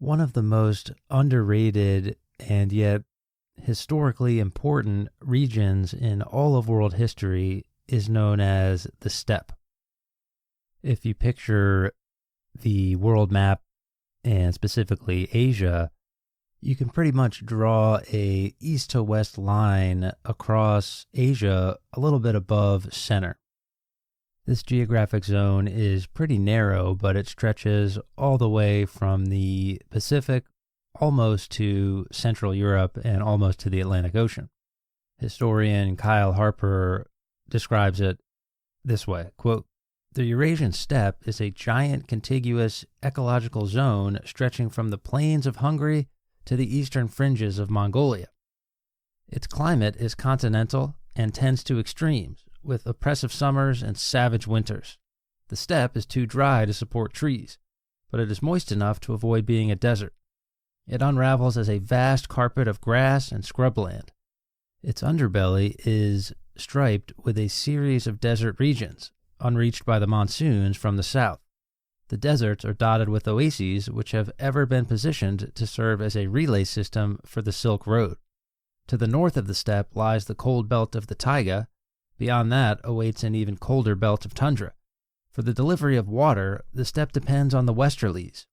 One of the most underrated and yet historically important regions in all of world history is known as the steppe. If you picture the world map, and specifically Asia, you can pretty much draw a east to west line across Asia a little bit above center. This geographic zone is pretty narrow, but it stretches all the way from the Pacific almost to Central Europe and almost to the Atlantic Ocean. Historian Kyle Harper describes it this way, quote, "The Eurasian Steppe is a giant contiguous ecological zone stretching from the plains of Hungary to the eastern fringes of Mongolia. Its climate is continental and tends to extremes, with oppressive summers and savage winters. The steppe is too dry to support trees, but it is moist enough to avoid being a desert. It unravels as a vast carpet of grass and scrubland. Its underbelly is striped with a series of desert regions, unreached by the monsoons from the south. The deserts are dotted with oases which have ever been positioned to serve as a relay system for the Silk Road. To the north of the steppe lies the cold belt of the taiga. Beyond that awaits an even colder belt of tundra. For the delivery of water, the steppe depends on the westerlies,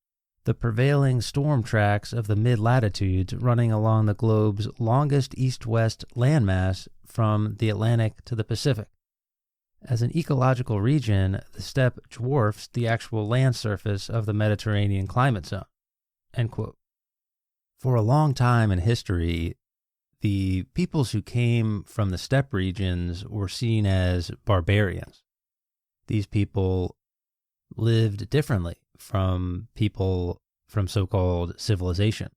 the prevailing storm tracks of the mid-latitudes running along the globe's longest east-west landmass from the Atlantic to the Pacific. As an ecological region, the steppe dwarfs the actual land surface of the Mediterranean climate zone." End quote. For a long time in history, the peoples who came from the steppe regions were seen as barbarians. These people lived differently from people from so-called civilization,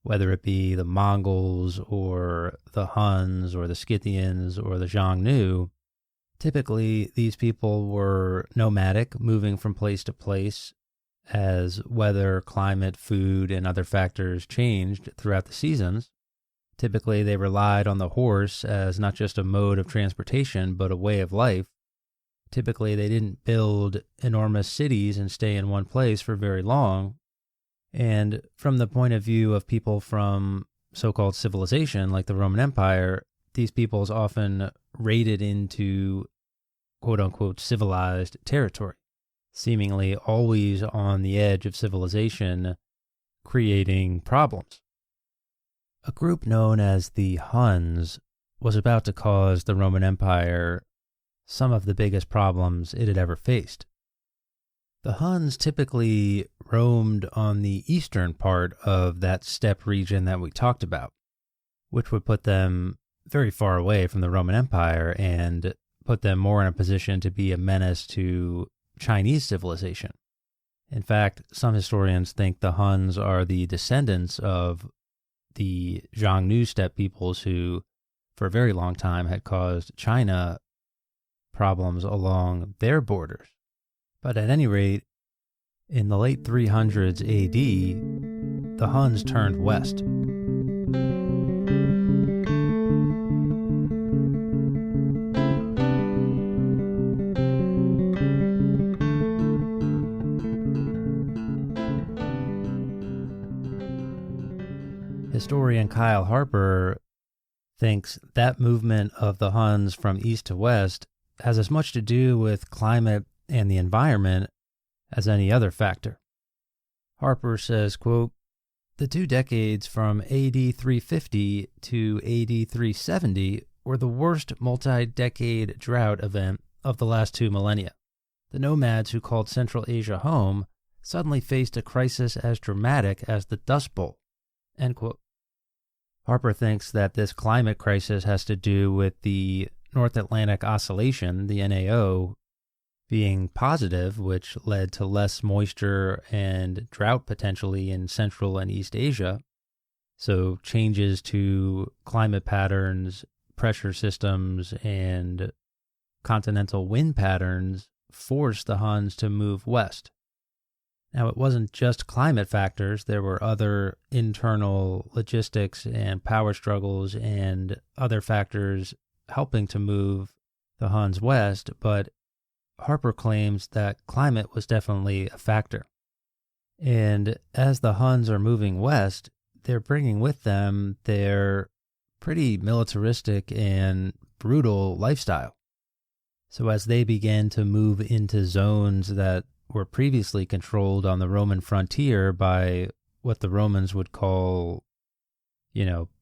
whether it be the Mongols or the Huns or the Scythians or the Xiongnu. Typically, these people were nomadic, moving from place to place as weather, climate, food, and other factors changed throughout the seasons. Typically, they relied on the horse as not just a mode of transportation, but a way of life. Typically, they didn't build enormous cities and stay in one place for very long. And from the point of view of people from so-called civilization, like the Roman Empire, these peoples often raided into quote-unquote civilized territory, seemingly always on the edge of civilization, creating problems. A group known as the Huns was about to cause the Roman Empire some of the biggest problems it had ever faced. The Huns typically roamed on the eastern part of that steppe region that we talked about, which would put them very far away from the Roman Empire and put them more in a position to be a menace to Chinese civilization. In fact, some historians think the Huns are the descendants of the Xiongnu steppe peoples who, for a very long time, had caused China problems along their borders. But at any rate, in the late 300s AD, the Huns turned west. Historian Kyle Harper thinks that movement of the Huns from east to west has as much to do with climate and the environment as any other factor. Harper says, quote, "The 2 decades from AD 350 to AD 370 were the worst multi-decade drought event of the last 2 millennia. The nomads who called Central Asia home suddenly faced a crisis as dramatic as the Dust Bowl." End quote. Harper thinks that this climate crisis has to do with the North Atlantic Oscillation, the NAO, being positive, which led to less moisture and drought potentially in Central and East Asia. So changes to climate patterns, pressure systems, and continental wind patterns forced the Huns to move west. Now, it wasn't just climate factors. There were other internal logistics and power struggles and other factors helping to move the Huns west, but Harper claims that climate was definitely a factor. And as the Huns are moving west, they're bringing with them their pretty militaristic and brutal lifestyle. So as they began to move into zones that were previously controlled on the Roman frontier by what the Romans would call,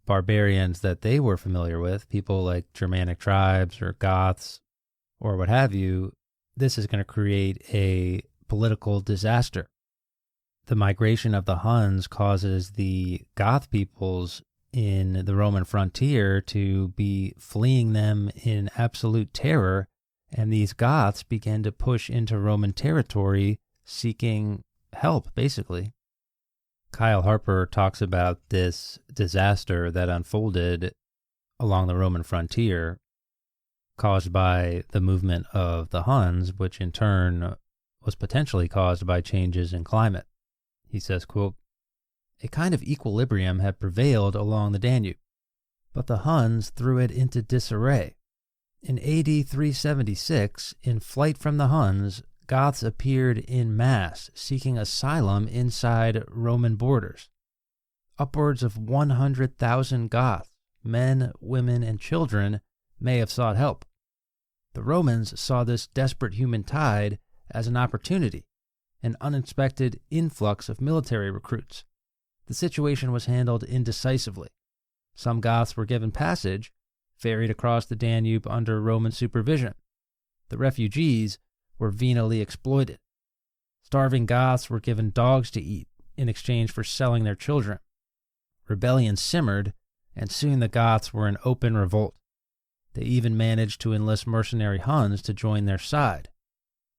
barbarians that they were familiar with, people like Germanic tribes or Goths or what have you, this is going to create a political disaster. The migration of the Huns causes the Goth peoples in the Roman frontier to be fleeing them in absolute terror, and these Goths began to push into Roman territory seeking help, basically. Kyle Harper talks about this disaster that unfolded along the Roman frontier caused by the movement of the Huns, which in turn was potentially caused by changes in climate. He says, quote, "A kind of equilibrium had prevailed along the Danube, but the Huns threw it into disarray. In AD 376, in flight from the Huns, Goths appeared in mass seeking asylum inside Roman borders. Upwards of 100,000 Goths, men, women, and children, may have sought help. The Romans saw this desperate human tide as an opportunity, an unexpected influx of military recruits. The situation was handled indecisively. Some Goths were given passage, ferried across the Danube under Roman supervision. The refugees were venally exploited. Starving Goths were given dogs to eat in exchange for selling their children. Rebellion simmered, and soon the Goths were in open revolt. They even managed to enlist mercenary Huns to join their side.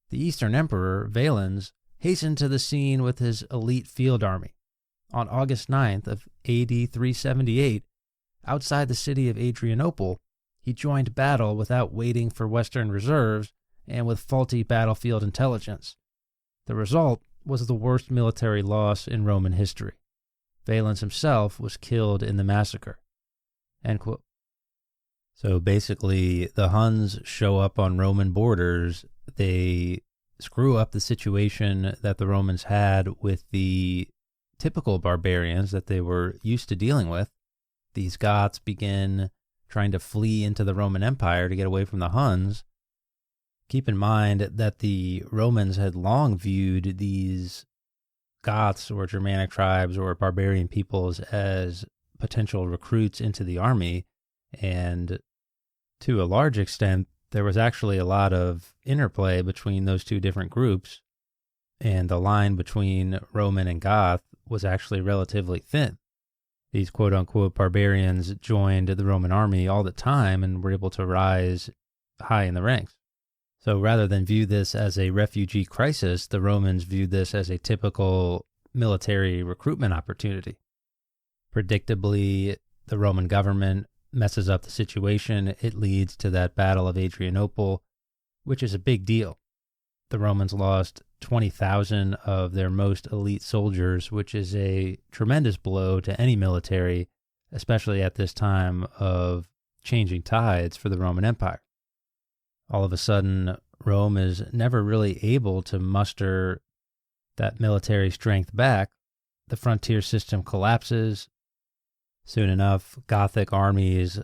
The Eastern Emperor, Valens, hastened to the scene with his elite field army. On August 9th of AD 378, outside the city of Adrianople, he joined battle without waiting for Western reserves and with faulty battlefield intelligence. The result was the worst military loss in Roman history. Valens himself was killed in the massacre." End quote. So basically, the Huns show up on Roman borders. They screw up the situation that the Romans had with the typical barbarians that they were used to dealing with. These Goths begin trying to flee into the Roman Empire to get away from the Huns. Keep in mind that the Romans had long viewed these Goths or Germanic tribes or barbarian peoples as potential recruits into the army, and to a large extent, there was actually a lot of interplay between those two different groups, and the line between Roman and Goth was actually relatively thin. These quote-unquote barbarians joined the Roman army all the time and were able to rise high in the ranks. So rather than view this as a refugee crisis, the Romans viewed this as a typical military recruitment opportunity. Predictably, the Roman government messes up the situation. It leads to that Battle of Adrianople, which is a big deal. The Romans lost 20,000 of their most elite soldiers, which is a tremendous blow to any military, especially at this time of changing tides for the Roman Empire. All of a sudden, Rome is never really able to muster that military strength back. The frontier system collapses. Soon enough, Gothic armies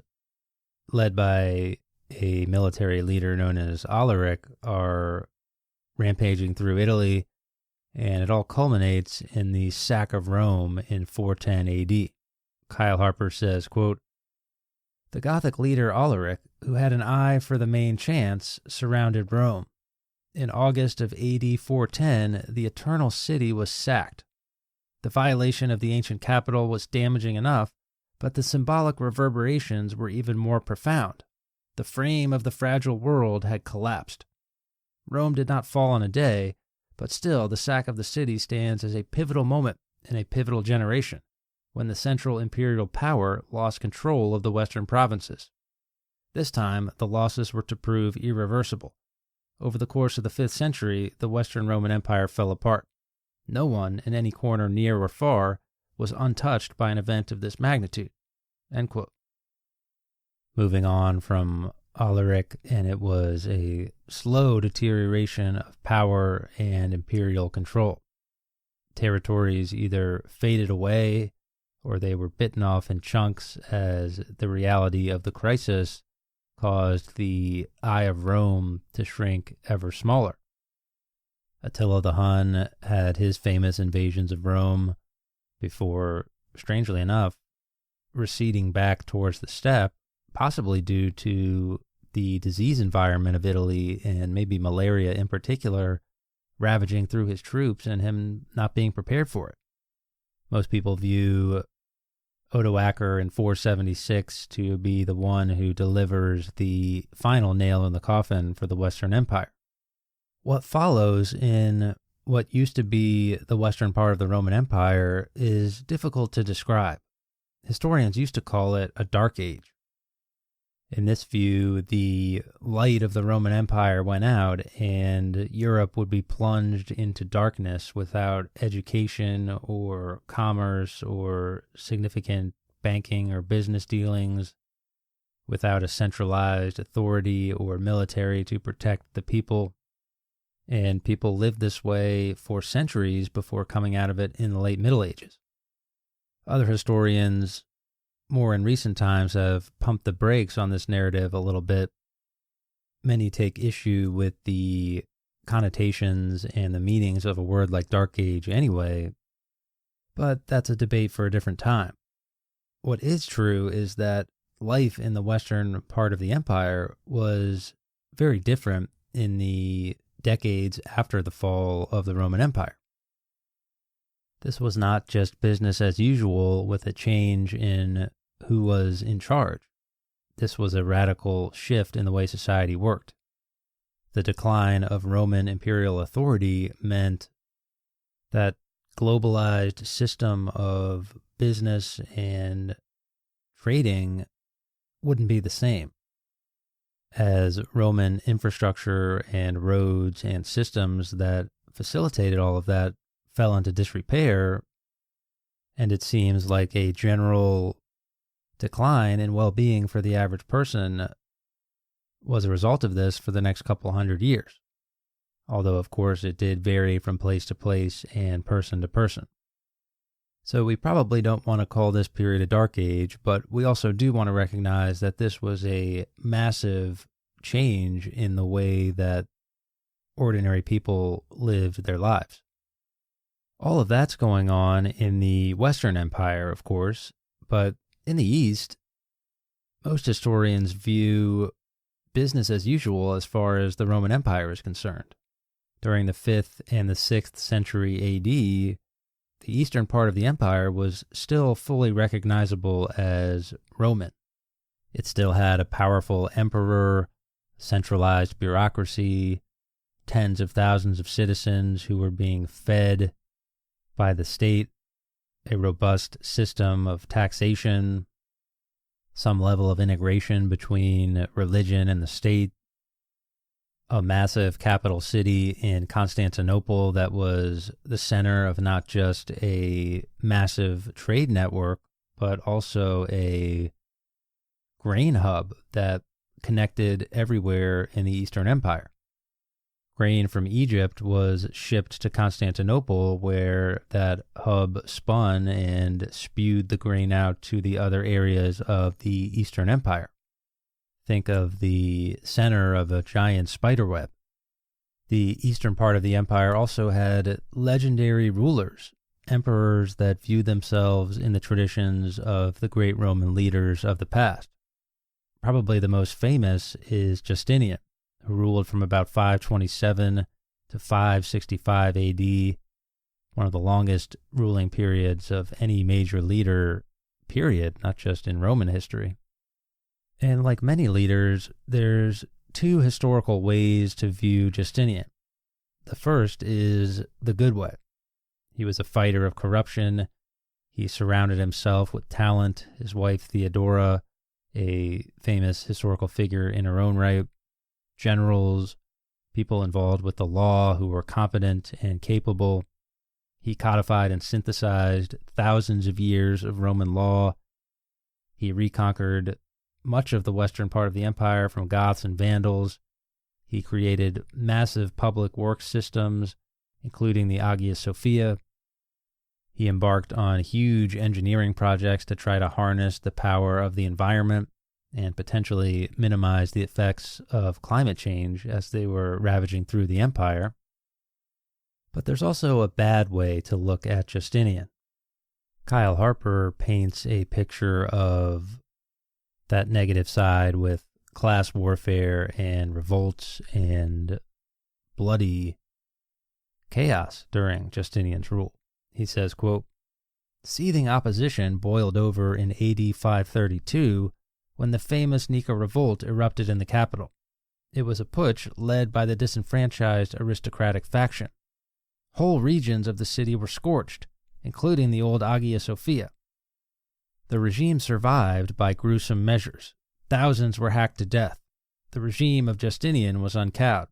led by a military leader known as Alaric are rampaging through Italy, and it all culminates in the sack of Rome in 410 AD. Kyle Harper says, quote, "The Gothic leader Alaric, who had an eye for the main chance, surrounded Rome. In August of AD 410, the Eternal City was sacked. The violation of the ancient capital was damaging enough, but the symbolic reverberations were even more profound. The frame of the fragile world had collapsed. Rome did not fall in a day, but still the sack of the city stands as a pivotal moment in a pivotal generation, when the central imperial power lost control of the western provinces. This time, the losses were to prove irreversible. Over the course of the 5th century, the Western Roman Empire fell apart. No one in any corner near or far was untouched by an event of this magnitude." End quote. Moving on from Alaric, and it was a slow deterioration of power and imperial control. territories either faded away or they were bitten off in chunks as the reality of the crisis caused the eye of Rome to shrink ever smaller. Attila the Hun had his famous invasions of Rome before, strangely enough, receding back towards the steppe, possibly due to the disease environment of Italy and maybe malaria in particular ravaging through his troops and him not being prepared for it. Most people view Odoacer in 476 to be the one who delivers the final nail in the coffin for the Western Empire. What follows in what used to be the western part of the Roman Empire is difficult to describe. Historians used to call it a dark age. In this view, the light of the Roman Empire went out and Europe would be plunged into darkness without education or commerce or significant banking or business dealings, without a centralized authority or military to protect the people. And people lived this way for centuries before coming out of it in the late Middle Ages. Other historians, more in recent times, have pumped the brakes on this narrative a little bit. Many take issue with the connotations and the meanings of a word like Dark Age anyway, but that's a debate for a different time. What is true is that life in the western part of the empire was very different in the decades after the fall of the Roman Empire. This was not just business as usual with a change in who was in charge. This was a radical shift in the way society worked. The decline of Roman imperial authority meant that globalized system of business and trading wouldn't be the same. As Roman infrastructure and roads and systems that facilitated all of that fell into disrepair, and it seems like a general decline in well-being for the average person was a result of this for the next couple hundred years. Although, of course, it did vary from place to place and person to person. So we probably don't want to call this period a dark age, but we also do want to recognize that this was a massive change in the way that ordinary people lived their lives. All of that's going on in the Western Empire, of course, but in the East, most historians view business as usual as far as the Roman Empire is concerned. During the 5th and the 6th century AD, the eastern part of the empire was still fully recognizable as Roman. It still had a powerful emperor, centralized bureaucracy, tens of thousands of citizens who were being fed by the state, a robust system of taxation, some level of integration between religion and the state, a massive capital city in Constantinople that was the center of not just a massive trade network, but also a grain hub that connected everywhere in the Eastern Empire. Grain from Egypt was shipped to Constantinople, where that hub spun and spewed the grain out to the other areas of the Eastern Empire. Think of the center of a giant spider web. The eastern part of the empire also had legendary rulers, emperors that viewed themselves in the traditions of the great Roman leaders of the past. Probably the most famous is Justinian, who ruled from about 527 to 565 AD, one of the longest ruling periods of any major leader, period, not just in Roman history. And like many leaders, there's two historical ways to view Justinian. The first is the good way. He was a fighter of corruption. He surrounded himself with talent. His wife, Theodora, a famous historical figure in her own right, generals, people involved with the law who were competent and capable. He codified and synthesized thousands of years of Roman law. He reconquered much of the western part of the empire from Goths and Vandals. He created massive public works systems, including the Hagia Sophia. He embarked on huge engineering projects to try to harness the power of the environment and potentially minimize the effects of climate change as they were ravaging through the empire. But there's also a bad way to look at Justinian. Kyle Harper paints a picture of that negative side with class warfare and revolts and bloody chaos during Justinian's rule. He says, quote, "Seething opposition boiled over in AD 532 when the famous Nika revolt erupted in the capital. It was a putsch led by the disenfranchised aristocratic faction. Whole regions of the city were scorched, including the old Hagia Sophia. The regime survived by gruesome measures. Thousands were hacked to death. The regime of Justinian was uncowed.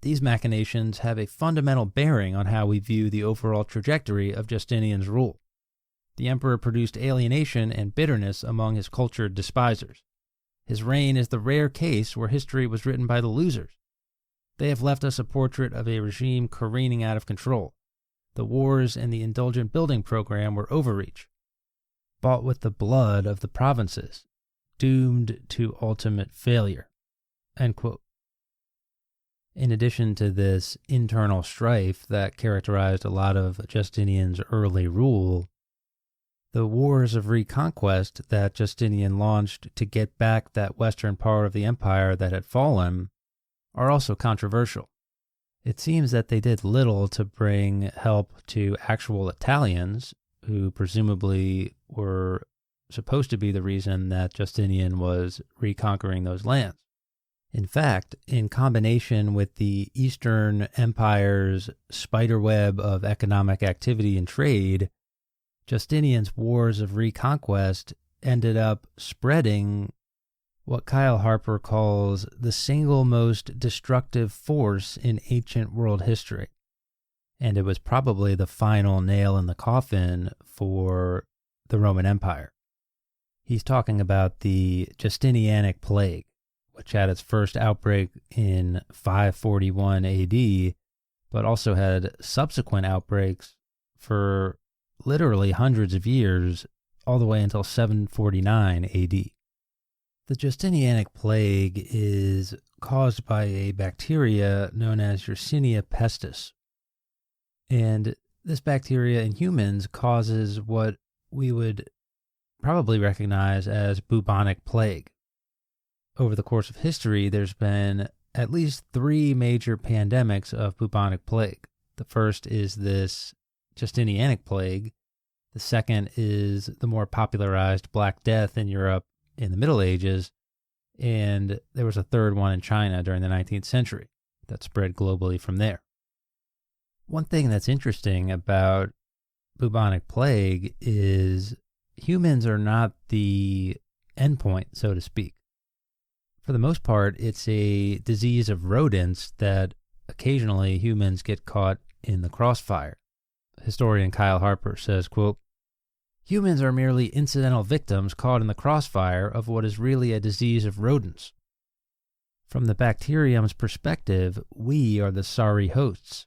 These machinations have a fundamental bearing on how we view the overall trajectory of Justinian's rule. The emperor produced alienation and bitterness among his cultured despisers. His reign is the rare case where history was written by the losers. They have left us a portrait of a regime careening out of control. The wars and the indulgent building program were overreach, bought with the blood of the provinces, doomed to ultimate failure." End quote. In addition to this internal strife that characterized a lot of Justinian's early rule, the wars of reconquest that Justinian launched to get back that western part of the empire that had fallen are also controversial. It seems that they did little to bring help to actual Italians, who presumably were supposed to be the reason that Justinian was reconquering those lands. In fact, in combination with the Eastern Empire's spiderweb of economic activity and trade, Justinian's wars of reconquest ended up spreading what Kyle Harper calls the single most destructive force in ancient world history. And it was probably the final nail in the coffin for the Roman Empire. He's talking about the Justinianic Plague, which had its first outbreak in 541 AD, but also had subsequent outbreaks for literally hundreds of years, all the way until 749 AD. The Justinianic Plague is caused by a bacteria known as Yersinia pestis. And this bacteria in humans causes what we would probably recognize as Bubonic Plague. Over the course of history, there's been at least 3 major pandemics of Bubonic Plague. The first is this Justinianic Plague. The second is the more popularized Black Death in Europe in the Middle Ages. And there was a third one in China during the 19th century that spread globally from there. One thing that's interesting about Bubonic Plague is humans are not the endpoint, so to speak. For the most part, it's a disease of rodents that occasionally humans get caught in the crossfire. Historian Kyle Harper says, quote, "Humans are merely incidental victims caught in the crossfire of what is really a disease of rodents. From the bacterium's perspective, we are the sorry hosts,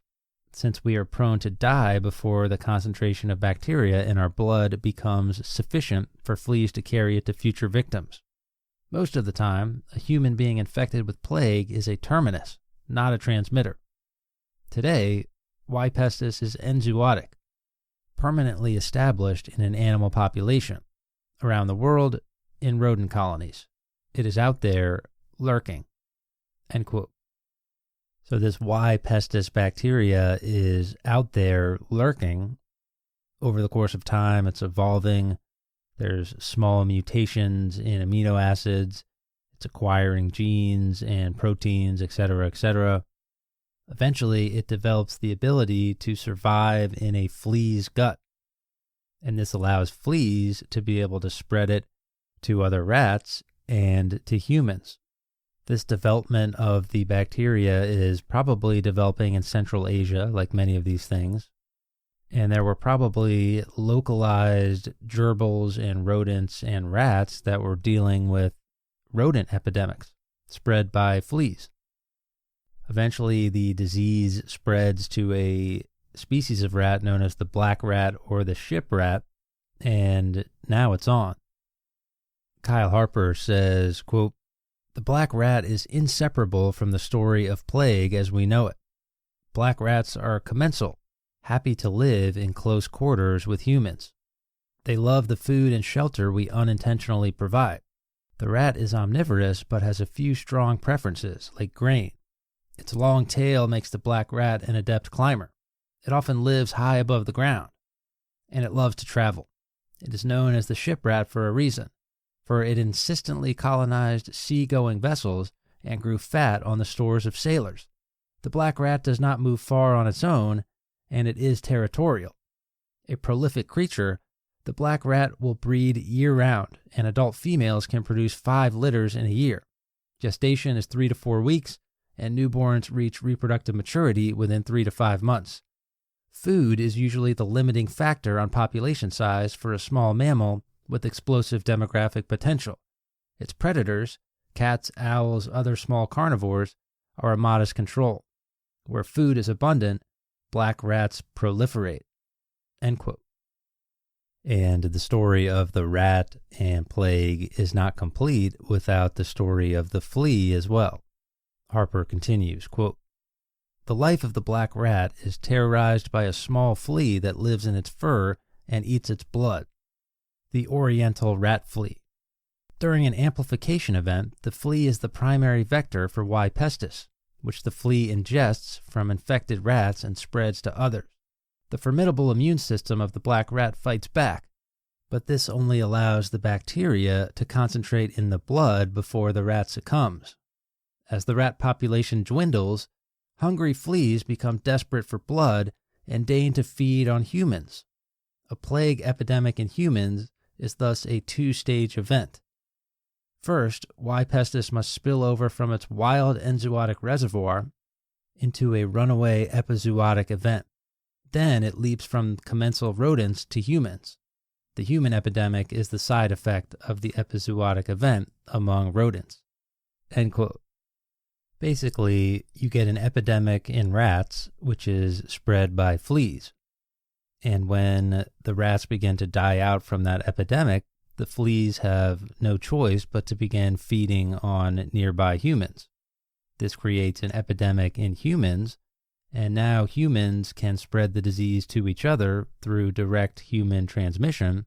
since we are prone to die before the concentration of bacteria in our blood becomes sufficient for fleas to carry it to future victims. Most of the time, a human being infected with plague is a terminus, not a transmitter. Today, Y. pestis is enzootic, permanently established in an animal population, around the world in rodent colonies. It is out there, lurking." End quote. So this Y. pestis bacteria is out there lurking. Over the course of time, it's evolving. There's small mutations in amino acids. It's acquiring genes and proteins, etc., etc. Eventually, it develops the ability to survive in a flea's gut. And this allows fleas to be able to spread it to other rats and to humans. This development of the bacteria is probably developing in Central Asia, like many of these things. And there were probably localized gerbils and rodents and rats that were dealing with rodent epidemics spread by fleas. Eventually, the disease spreads to a species of rat known as the black rat or the ship rat, and now it's on. Kyle Harper says, quote, "The black rat is inseparable from the story of plague as we know it. Black rats are commensal, happy to live in close quarters with humans. They love the food and shelter we unintentionally provide. The rat is omnivorous but has a few strong preferences, like grain. Its long tail makes the black rat an adept climber. It often lives high above the ground, and it loves to travel. It is known as the ship rat for a reason, for it insistently colonized sea-going vessels and grew fat on the stores of sailors. The black rat does not move far on its own, and it is territorial. A prolific creature, the black rat will breed year-round, and adult females can produce 5 litters in a year. Gestation is 3 to 4 weeks, and newborns reach reproductive maturity within 3 to 5 months. Food is usually the limiting factor on population size for a small mammal with explosive demographic potential. Its predators, cats, owls, other small carnivores, are a modest control. Where food is abundant, black rats proliferate." End quote. And the story of the rat and plague is not complete without the story of the flea as well. Harper continues, quote, "The life of the black rat is terrorized by a small flea that lives in its fur and eats its blood, the oriental rat flea. During an amplification event, the flea is the primary vector for Y. pestis, which the flea ingests from infected rats and spreads to others. The formidable immune system of the black rat fights back, but this only allows the bacteria to concentrate in the blood before the rat succumbs. As the rat population dwindles, hungry fleas become desperate for blood and deign to feed on humans. A plague epidemic in humans is thus a 2-stage event. First, Y. pestis must spill over from its wild enzootic reservoir into a runaway epizootic event. Then it leaps from commensal rodents to humans. The human epidemic is the side effect of the epizootic event among rodents." End quote. Basically, you get an epidemic in rats, which is spread by fleas. And when the rats begin to die out from that epidemic, the fleas have no choice but to begin feeding on nearby humans. This creates an epidemic in humans, and now humans can spread the disease to each other through direct human transmission,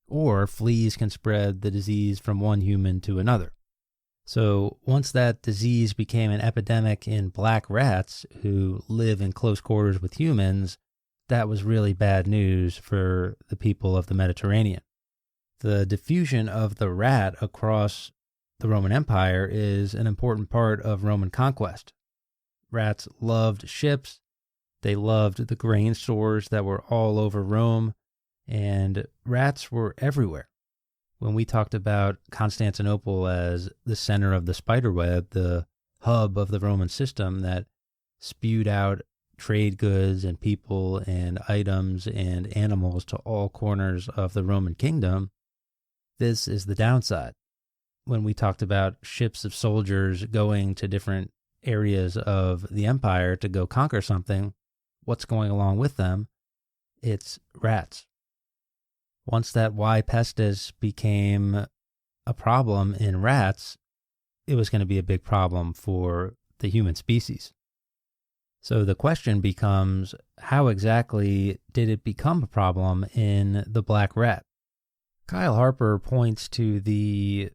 or fleas can spread the disease from one human to another. So once that disease became an epidemic in black rats who live in close quarters with humans, that was really bad news for the people of the Mediterranean. The diffusion of the rat across the Roman Empire is an important part of Roman conquest. Rats loved ships, they loved the grain stores that were all over Rome, and rats were everywhere. When we talked about Constantinople as the center of the spiderweb, the hub of the Roman system that spewed out trade goods and people and items and animals to all corners of the Roman kingdom, this is the downside. When we talked about ships of soldiers going to different areas of the empire to go conquer something, what's going along with them? It's rats. Once that Y. pestis became a problem in rats, it was going to be a big problem for the human species. So the question becomes, how exactly did it become a problem in the black rat? Kyle Harper points to the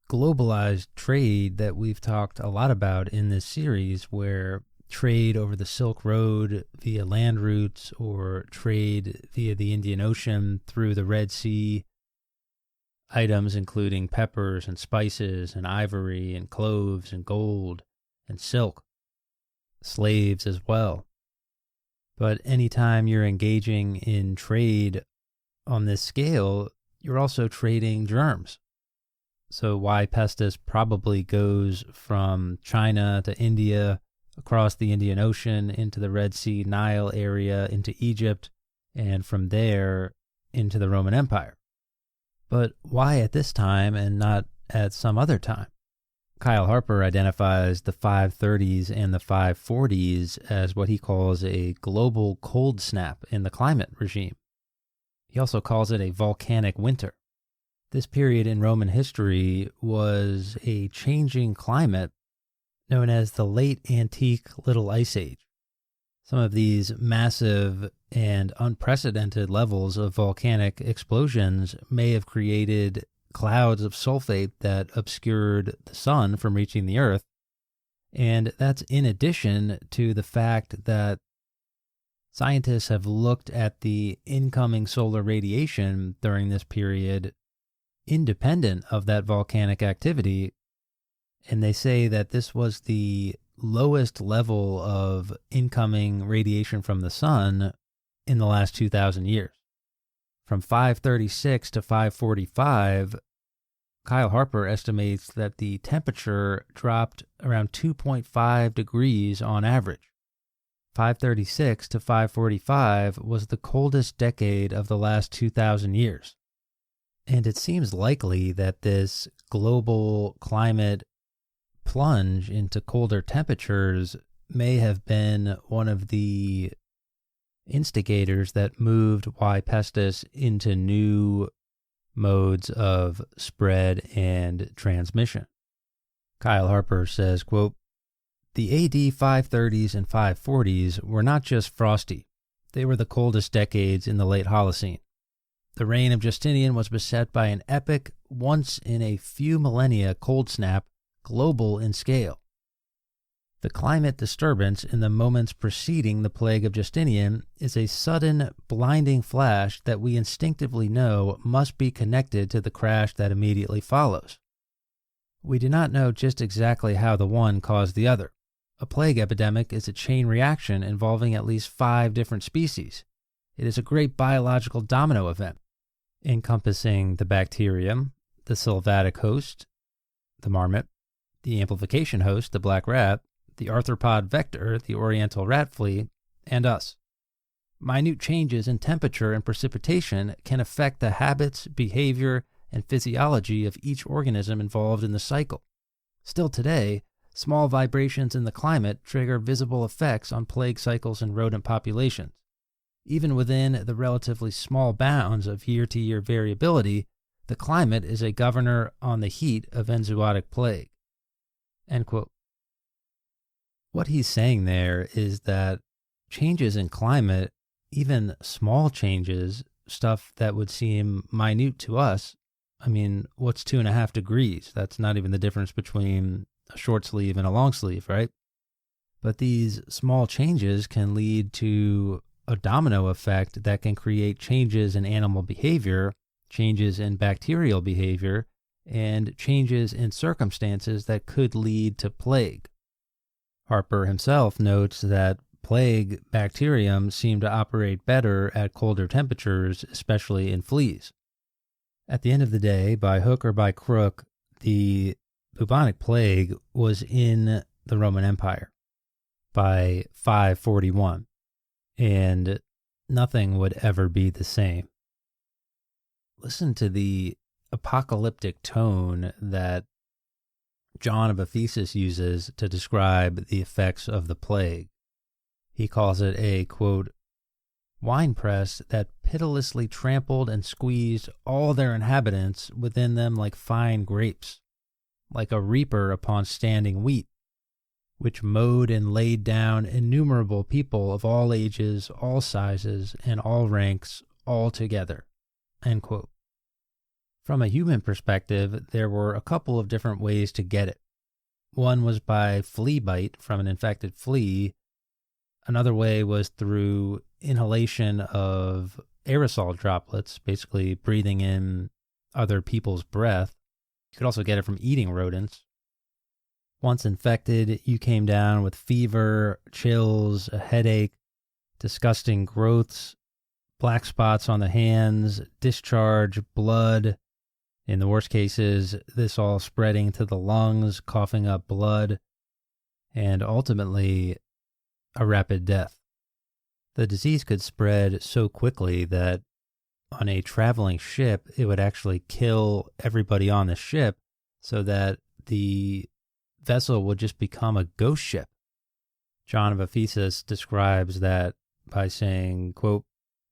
globalized trade that we've talked a lot about in this series, where trade over the Silk Road via land routes or trade via the Indian Ocean through the Red Sea, items including peppers and spices and ivory and cloves and gold and silk, slaves as well. But anytime you're engaging in trade on this scale, you're also trading germs. So Y. pestis probably goes from China to India, across the Indian Ocean, into the Red Sea, Nile area, into Egypt, and from there into the Roman Empire. But why at this time and not at some other time? Kyle Harper identifies the 530s and the 540s as what he calls a global cold snap in the climate regime. He also calls it a volcanic winter. This period in Roman history was a changing climate known as the Late Antique Little Ice Age. Some of these massive and unprecedented levels of volcanic explosions may have created clouds of sulfate that obscured the sun from reaching the earth. And that's in addition to the fact that scientists have looked at the incoming solar radiation during this period independent of that volcanic activity, and they say that this was the lowest level of incoming radiation from the sun in the last 2,000 years. From 536 to 545, Kyle Harper estimates that the temperature dropped around 2.5 degrees on average. 536 to 545 was the coldest decade of the last 2,000 years. And it seems likely that this global climate plunge into colder temperatures may have been one of the instigators that moved Y. pestis into new modes of spread and transmission. Kyle Harper says, quote, "The AD 530s and 540s were not just frosty. They were the coldest decades in the late Holocene. The reign of Justinian was beset by an epic, once-in-a-few-millennia cold snap, global in scale. The climate disturbance in the moments preceding the Plague of Justinian is a sudden, blinding flash that we instinctively know must be connected to the crash that immediately follows. We do not know just exactly how the one caused the other. A plague epidemic is a chain reaction involving at least 5 different species. It is a great biological domino event, encompassing the bacterium, the sylvatic host, the marmot, the amplification host, the black rat, the arthropod vector, the oriental rat flea, and us. Minute changes in temperature and precipitation can affect the habits, behavior, and physiology of each organism involved in the cycle. Still today, small vibrations in the climate trigger visible effects on plague cycles in rodent populations. Even within the relatively small bounds of year-to-year variability, the climate is a governor on the heat of enzootic plague." End quote. What he's saying there is that changes in climate, even small changes, stuff that would seem minute to us, I mean, what's 2.5 degrees? That's not even the difference between a short sleeve and a long sleeve, right? But these small changes can lead to a domino effect that can create changes in animal behavior, changes in bacterial behavior, and changes in circumstances that could lead to plague. Harper himself notes that plague bacterium seem to operate better at colder temperatures, especially in fleas. At the end of the day, by hook or by crook, the Bubonic Plague was in the Roman Empire by 541, and nothing would ever be the same. Listen to the apocalyptic tone that John of Ephesus uses to describe the effects of the plague. He calls it a, quote, "winepress that pitilessly trampled and squeezed all their inhabitants within them like fine grapes, like a reaper upon standing wheat, which mowed and laid down innumerable people of all ages, all sizes, and all ranks, all together." End quote. From a human perspective, there were a couple of different ways to get it. One was by flea bite from an infected flea. Another way was through inhalation of aerosol droplets, basically breathing in other people's breath. You could also get it from eating rodents. Once infected, you came down with fever, chills, a headache, disgusting growths, black spots on the hands, discharge, blood. In the worst cases, this all spreading to the lungs, coughing up blood, and ultimately a rapid death. The disease could spread so quickly that on a traveling ship, it would actually kill everybody on the ship, so that the vessel would just become a ghost ship. John of Ephesus describes that by saying, quote,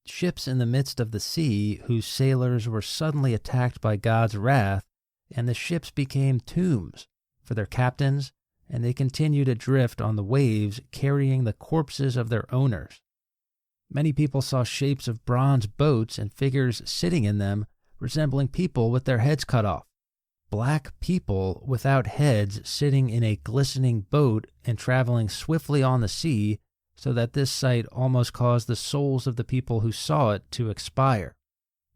"Ships in the midst of the sea whose sailors were suddenly attacked by God's wrath, and the ships became tombs for their captains, and they continued adrift on the waves, carrying the corpses of their owners. Many people saw shapes of bronze boats and figures sitting in them, resembling people with their heads cut off. Black people without heads sitting in a glistening boat and traveling swiftly on the sea, so that this sight almost caused the souls of the people who saw it to expire."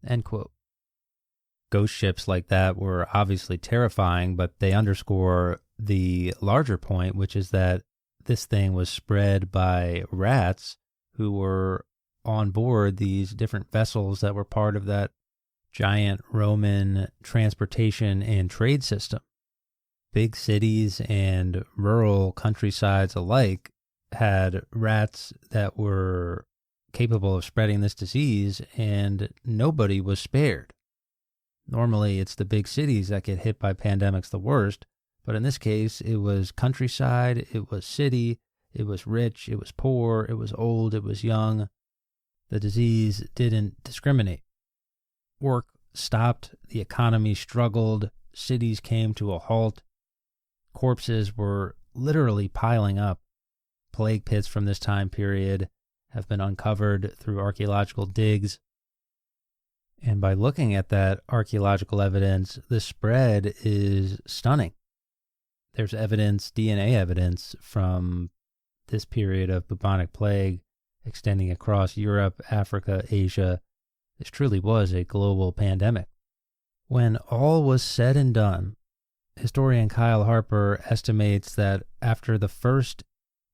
End quote. Ghost ships like that were obviously terrifying, but they underscore the larger point, which is that this thing was spread by rats who were on board these different vessels that were part of that giant Roman transportation and trade system. Big cities and rural countrysides alike had rats that were capable of spreading this disease, and nobody was spared. Normally, it's the big cities that get hit by pandemics the worst, but in this case, it was countryside, it was city, it was rich, it was poor, it was old, it was young. The disease didn't discriminate. Work stopped, the economy struggled, cities came to a halt. Corpses were literally piling up. Plague pits from this time period have been uncovered through archaeological digs. And by looking at that archaeological evidence, the spread is stunning. There's evidence, DNA evidence, from this period of bubonic plague extending across Europe, Africa, Asia. This truly was a global pandemic. When all was said and done, historian Kyle Harper estimates that after the first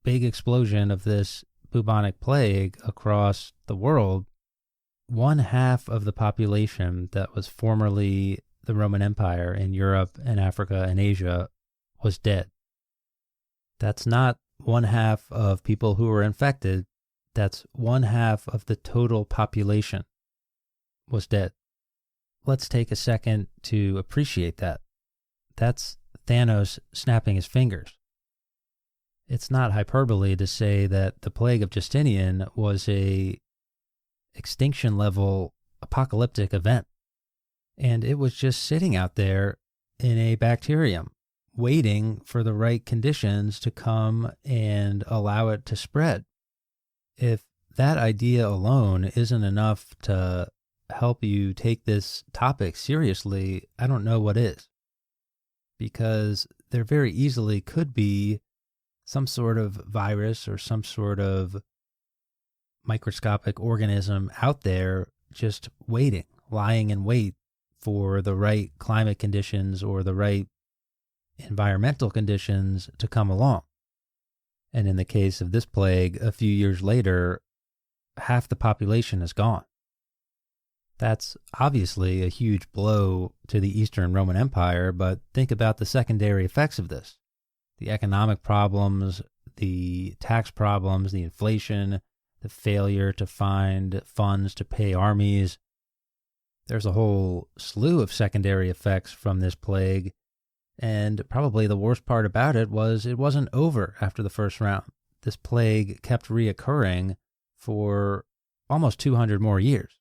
big explosion of this bubonic plague across the world, 1/2 of the population that was formerly the Roman Empire in Europe and Africa and Asia was dead. That's not 1/2 of people who were infected. That's 1/2 of the total population was dead. Let's take a second to appreciate that. That's Thanos snapping his fingers. It's not hyperbole to say that the Plague of Justinian was a extinction level apocalyptic event. And it was just sitting out there in a bacterium, waiting for the right conditions to come and allow it to spread. If that idea alone isn't enough to help you take this topic seriously, I don't know what is. Because there very easily could be some sort of virus or some sort of microscopic organism out there just waiting, lying in wait for the right climate conditions or the right environmental conditions to come along. And in the case of this plague, a few years later, half the population is gone. That's obviously a huge blow to the Eastern Roman Empire, but think about the secondary effects of this. The economic problems, the tax problems, the inflation, the failure to find funds to pay armies. There's a whole slew of secondary effects from this plague, and probably the worst part about it was it wasn't over after the first round. This plague kept reoccurring for almost 200 more years.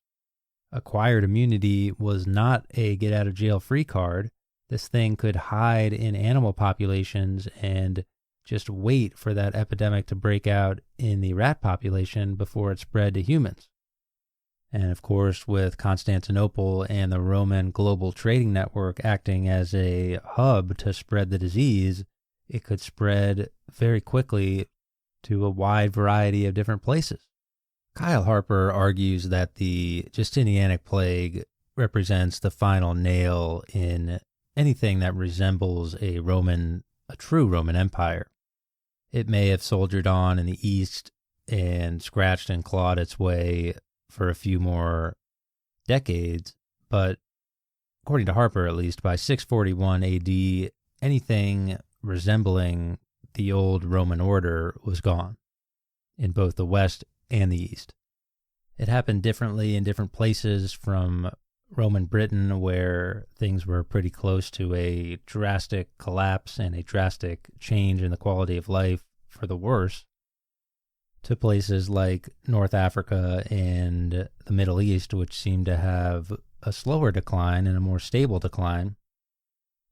Acquired immunity was not a get-out-of-jail-free card. This thing could hide in animal populations and just wait for that epidemic to break out in the rat population before it spread to humans. And of course, with Constantinople and the Roman global trading network acting as a hub to spread the disease, it could spread very quickly to a wide variety of different places. Kyle Harper argues that the Justinianic Plague represents the final nail in anything that resembles a true Roman Empire. It may have soldiered on in the East and scratched and clawed its way for a few more decades, but according to Harper at least, by 641 AD, anything resembling the old Roman order was gone in both the West and the East. It happened differently in different places, from Roman Britain, where things were pretty close to a drastic collapse and a drastic change in the quality of life for the worse, to places like North Africa and the Middle East, which seemed to have a slower decline and a more stable decline,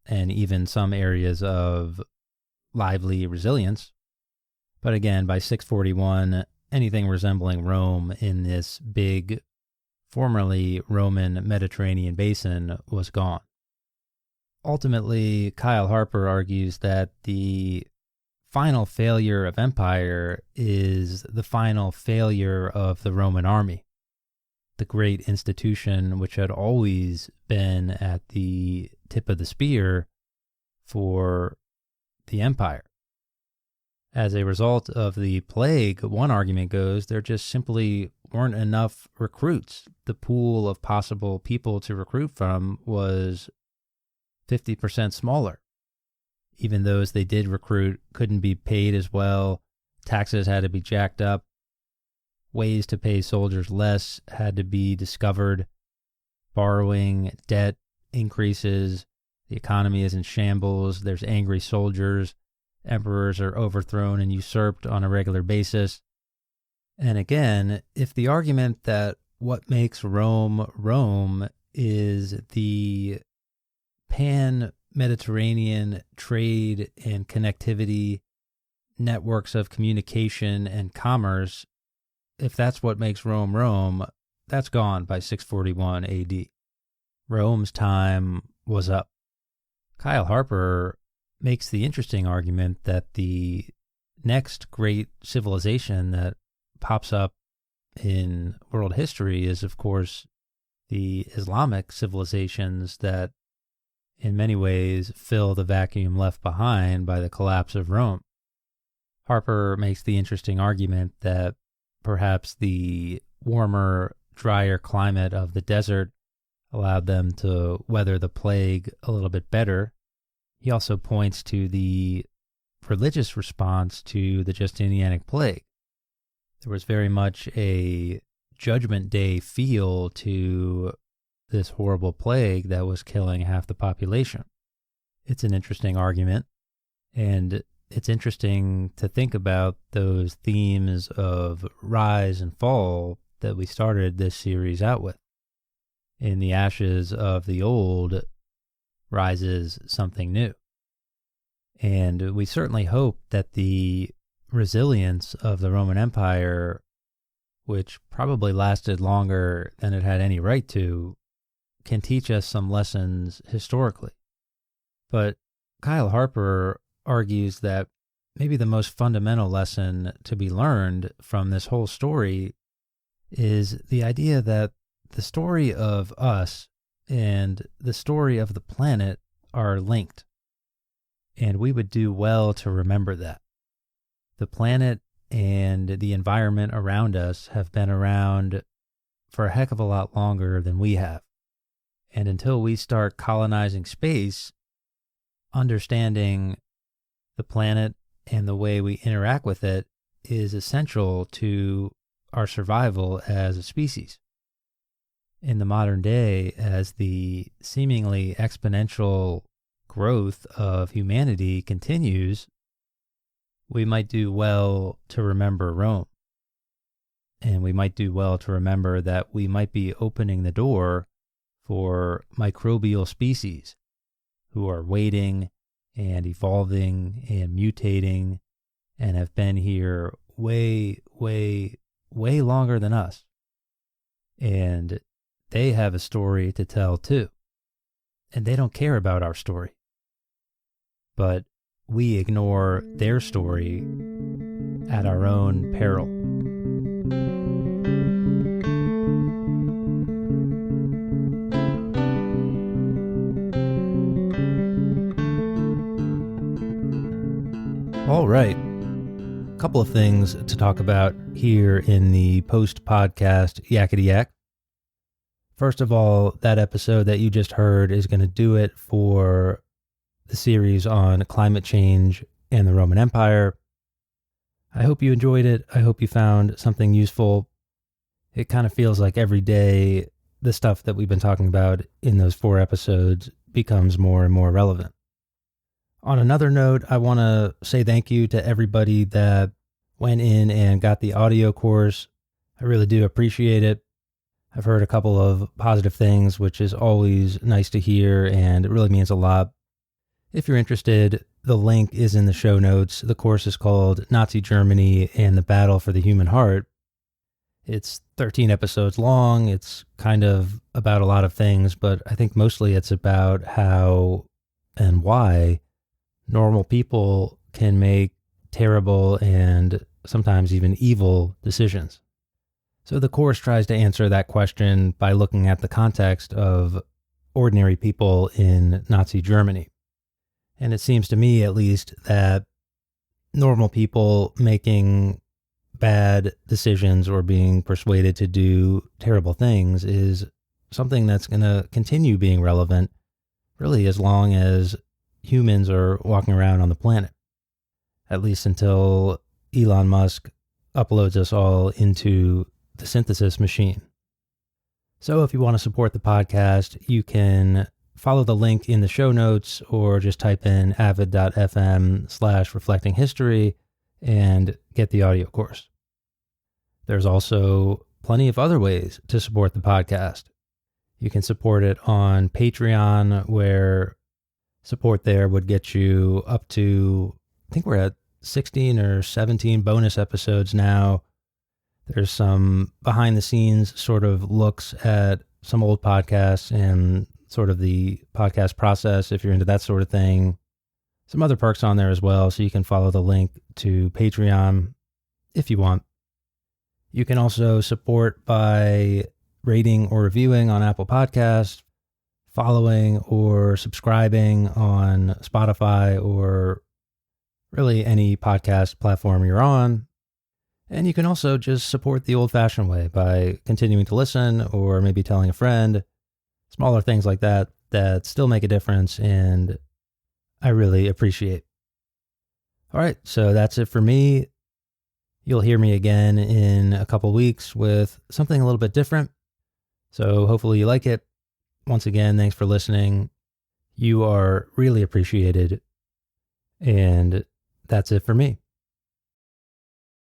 and even some areas of lively resilience. But again, by 641, anything resembling Rome in this big, formerly Roman Mediterranean basin was gone. Ultimately, Kyle Harper argues that the final failure of empire is the final failure of the Roman army, the great institution which had always been at the tip of the spear for the empire. As a result of the plague, one argument goes, there just simply weren't enough recruits. The pool of possible people to recruit from was 50% smaller. Even those they did recruit couldn't be paid as well. Taxes had to be jacked up. Ways to pay soldiers less had to be discovered. Borrowing, debt increases. The economy is in shambles. There's angry soldiers. Emperors are overthrown and usurped on a regular basis. And again, if the argument that what makes Rome Rome is the pan-Mediterranean trade and connectivity, networks of communication and commerce, if that's what makes Rome Rome, that's gone by 641 AD. Rome's time was up. Kyle Harper makes the interesting argument that the next great civilization that pops up in world history is, of course, the Islamic civilizations that in many ways fill the vacuum left behind by the collapse of Rome. Harper makes the interesting argument that perhaps the warmer, drier climate of the desert allowed them to weather the plague a little bit better. He also points to the religious response to the Justinianic Plague. There was very much a Judgment Day feel to this horrible plague that was killing half the population. It's an interesting argument, and it's interesting to think about those themes of rise and fall that we started this series out with. In the ashes of the old rises something new. And we certainly hope that the resilience of the Roman Empire, which probably lasted longer than it had any right to, can teach us some lessons historically. But Kyle Harper argues that maybe the most fundamental lesson to be learned from this whole story is the idea that the story of us and the story of the planet are linked. And we would do well to remember that. The planet and the environment around us have been around for a heck of a lot longer than we have. And until we start colonizing space, understanding the planet and the way we interact with it is essential to our survival as a species. In the modern day, as the seemingly exponential growth of humanity continues, we might do well to remember Rome. And we might do well to remember that we might be opening the door for microbial species who are waiting and evolving and mutating and have been here way, way, way longer than us. And they have a story to tell too. And they don't care about our story. But we ignore their story at our own peril. All right. A couple of things to talk about here in the post-podcast Yakety Yak. First of all, that episode that you just heard is going to do it for the series on climate change and the Roman Empire. I hope you enjoyed it. I hope you found something useful. It kind of feels like every day the stuff that we've been talking about in those 4 episodes becomes more and more relevant. On another note, I want to say thank you to everybody that went in and got the audio course. I really do appreciate it. I've heard a couple of positive things, which is always nice to hear, and it really means a lot. If you're interested, the link is in the show notes. The course is called Nazi Germany and the Battle for the Human Heart. It's 13 episodes long. It's kind of about a lot of things, but I think mostly it's about how and why normal people can make terrible and sometimes even evil decisions. So the course tries to answer that question by looking at the context of ordinary people in Nazi Germany. And it seems to me, at least, that normal people making bad decisions or being persuaded to do terrible things is something that's going to continue being relevant, really, as long as humans are walking around on the planet. At least until Elon Musk uploads us all into the synthesis machine. So if you want to support the podcast, you can follow the link in the show notes or just type in avid.fm/reflectinghistory and get the audio course. There's also plenty of other ways to support the podcast. You can support it on Patreon, where support there would get you up to, I think we're at 16 or 17 bonus episodes now. There's some behind the scenes sort of looks at some old podcasts and sort of the podcast process if you're into that sort of thing. Some other perks on there as well, so you can follow the link to Patreon if you want. You can also support by rating or reviewing on Apple Podcasts, following or subscribing on Spotify or really any podcast platform you're on. And you can also just support the old-fashioned way by continuing to listen or maybe telling a friend. Smaller things like that that still make a difference and I really appreciate. All right, so that's it for me. You'll hear me again in a couple weeks with something a little bit different. So hopefully you like it. Once again, thanks for listening. You are really appreciated. And that's it for me.